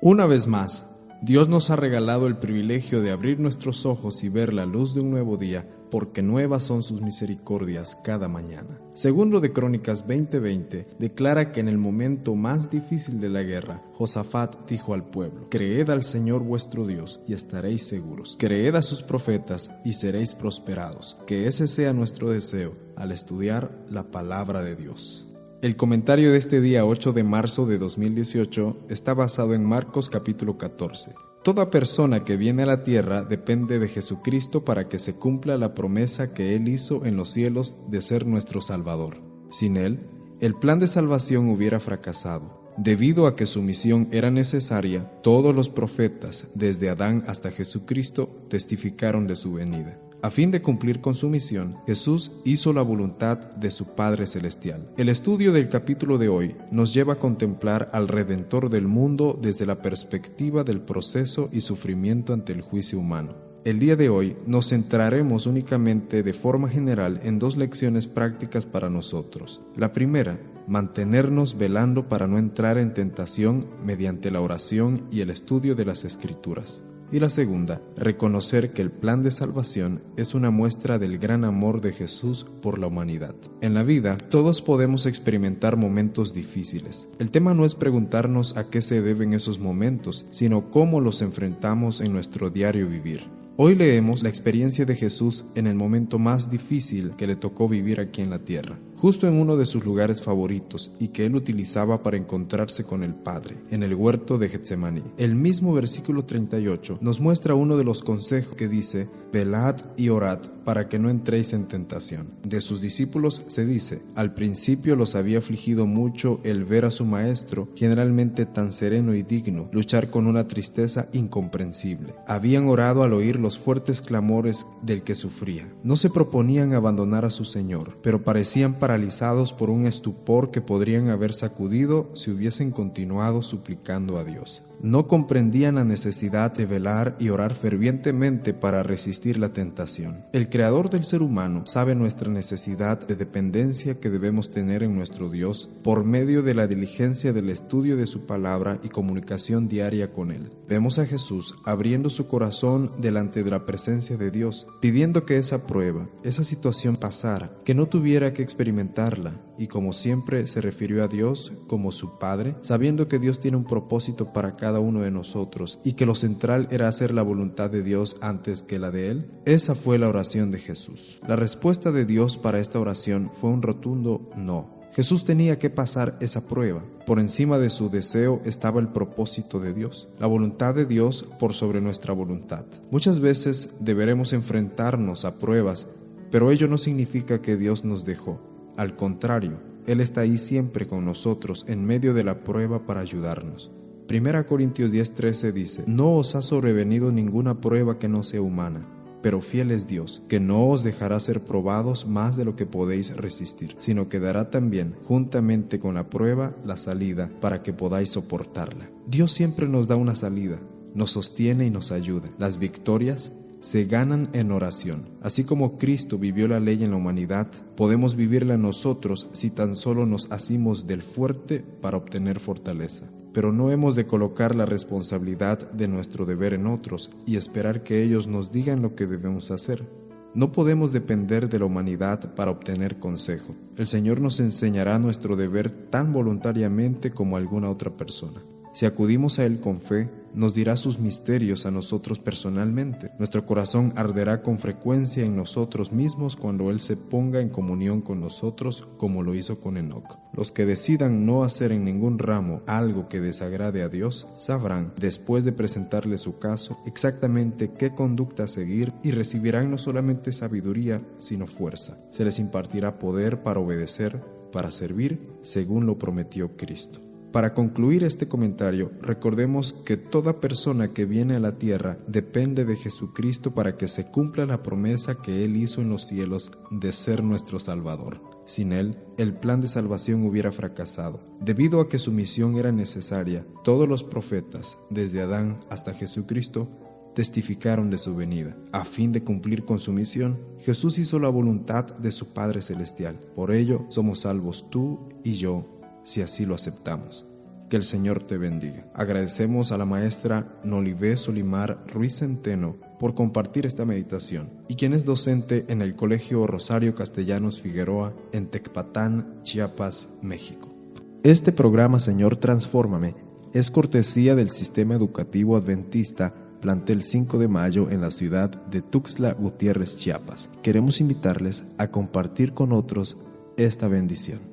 Una vez más, Dios nos ha regalado el privilegio de abrir nuestros ojos y ver la luz de un nuevo día, porque nuevas son sus misericordias cada mañana. Segundo de Crónicas 20:20 declara que en el momento más difícil de la guerra, Josafat dijo al pueblo: «Creed al Señor vuestro Dios y estaréis seguros. Creed a sus profetas y seréis prosperados». Que ese sea nuestro deseo al estudiar la palabra de Dios. El comentario de este día 8 de marzo de 2018 está basado en Marcos capítulo 14. Toda persona que viene a la tierra depende de Jesucristo para que se cumpla la promesa que Él hizo en los cielos de ser nuestro Salvador. Sin Él, el plan de salvación hubiera fracasado. Debido a que su misión era necesaria, todos los profetas, desde Adán hasta Jesucristo, testificaron de su venida. A fin de cumplir con su misión, Jesús hizo la voluntad de su Padre Celestial. El estudio del capítulo de hoy nos lleva a contemplar al Redentor del mundo desde la perspectiva del proceso y sufrimiento ante el juicio humano. El día de hoy nos centraremos únicamente de forma general en dos lecciones prácticas para nosotros. La primera, mantenernos velando para no entrar en tentación mediante la oración y el estudio de las Escrituras. Y la segunda, reconocer que el plan de salvación es una muestra del gran amor de Jesús por la humanidad. En la vida, todos podemos experimentar momentos difíciles. El tema no es preguntarnos a qué se deben esos momentos, sino cómo los enfrentamos en nuestro diario vivir. Hoy leemos la experiencia de Jesús en el momento más difícil que le tocó vivir aquí en la tierra, justo en uno de sus lugares favoritos y que él utilizaba para encontrarse con el Padre, en el huerto de Getsemaní. El mismo versículo 38 nos muestra uno de los consejos que dice: «Velad y orad para que no entréis en tentación». De sus discípulos se dice: «Al principio los había afligido mucho el ver a su maestro, generalmente tan sereno y digno, luchar con una tristeza incomprensible. Habían orado al oír los fuertes clamores del que sufría. No se proponían abandonar a su Señor, pero parecían paralizados por un estupor que podrían haber sacudido si hubiesen continuado suplicando a Dios. No comprendían la necesidad de velar y orar fervientemente para resistir la tentación. El Creador del ser humano sabe nuestra necesidad de dependencia que debemos tener en nuestro Dios por medio de la diligencia del estudio de su palabra y comunicación diaria con Él. Vemos a Jesús abriendo su corazón delante de la presencia de Dios, pidiendo que esa prueba, esa situación pasara, que no tuviera que experimentarla, y como siempre se refirió a Dios como su Padre, sabiendo que Dios tiene un propósito para cada uno de nosotros y que lo central era hacer la voluntad de Dios antes que la de Él. Esa fue la oración de Jesús. La respuesta de Dios para esta oración fue un rotundo no. Jesús tenía que pasar esa prueba. Por encima de su deseo estaba el propósito de Dios, la voluntad de Dios por sobre nuestra voluntad. Muchas veces deberemos enfrentarnos a pruebas, pero ello no significa que Dios nos dejó. Al contrario, Él está ahí siempre con nosotros en medio de la prueba para ayudarnos. 1 Corintios 10:13 dice: «No os ha sobrevenido ninguna prueba que no sea humana, pero fiel es Dios, que no os dejará ser probados más de lo que podéis resistir, sino que dará también, juntamente con la prueba, la salida, para que podáis soportarla». Dios siempre nos da una salida, nos sostiene y nos ayuda. Las victorias se ganan en oración. Así como Cristo vivió la ley en la humanidad, podemos vivirla nosotros si tan solo nos asimos del fuerte para obtener fortaleza. Pero no hemos de colocar la responsabilidad de nuestro deber en otros y esperar que ellos nos digan lo que debemos hacer. No podemos depender de la humanidad para obtener consejo. El Señor nos enseñará nuestro deber tan voluntariamente como alguna otra persona. Si acudimos a Él con fe, nos dirá sus misterios a nosotros personalmente. Nuestro corazón arderá con frecuencia en nosotros mismos cuando Él se ponga en comunión con nosotros, como lo hizo con Enoc. Los que decidan no hacer en ningún ramo algo que desagrade a Dios, sabrán, después de presentarle su caso, exactamente qué conducta seguir y recibirán no solamente sabiduría, sino fuerza. Se les impartirá poder para obedecer, para servir, según lo prometió Cristo. Para concluir este comentario, recordemos que toda persona que viene a la tierra depende de Jesucristo para que se cumpla la promesa que Él hizo en los cielos de ser nuestro Salvador. Sin Él, el plan de salvación hubiera fracasado. Debido a que su misión era necesaria, todos los profetas, desde Adán hasta Jesucristo, testificaron de su venida. A fin de cumplir con su misión, Jesús hizo la voluntad de su Padre Celestial. Por ello, somos salvos tú y yo, si así lo aceptamos. Que el Señor te bendiga. Agradecemos a la maestra Nolivé Solimar Ruiz Centeno por compartir esta meditación y quien es docente en el Colegio Rosario Castellanos Figueroa en Tecpatán, Chiapas, México. Este programa Señor Transfórmame es cortesía del Sistema Educativo Adventista Plantel 5 de Mayo en la ciudad de Tuxtla Gutiérrez, Chiapas. Queremos invitarles a compartir con otros esta bendición.